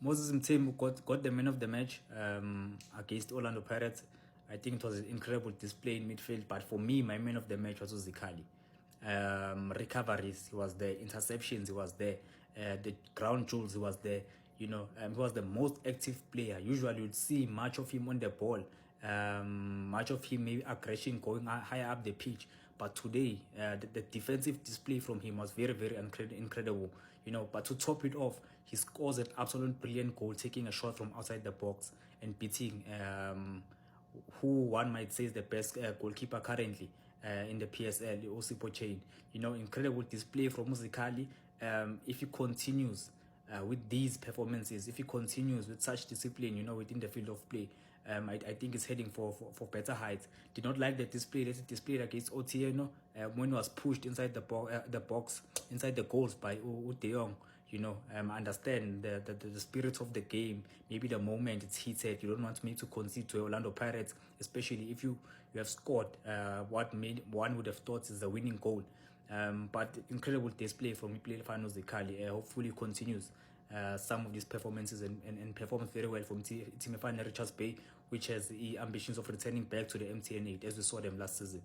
Moses Mthembu got the man of the match against Orlando Pirates. I think it was an incredible display in midfield, but for me, my man of the match was Uzikali. Recoveries, he was there. Interceptions, he was there. The ground jewels, he was there. He was the most active player. Usually, you'd see much of him on the ball, much of him maybe aggression going higher up the pitch. But today, the defensive display from him was very, very incredible. But to top it off, he scores an absolute brilliant goal, taking a shot from outside the box and beating who one might say is the best goalkeeper currently in the PSL, Osipo Chain. Incredible display from Uzikali. If he continues with these performances, if he continues with such discipline, within the field of play, I think he's heading for better heights. Did not like the display that he displayed against Otieno when he was pushed inside the box, inside the goals by De Jong. Understand the spirit of the game. Maybe the moment it's heated, you don't want me to concede to Orlando Pirates, especially if you have scored what one would have thought is the winning goal. But incredible display from Mplelefano Zikali. Hopefully continues some of these performances and performs very well from Team Richards Bay, which has the ambitions of returning back to the MTN 8 as we saw them last season.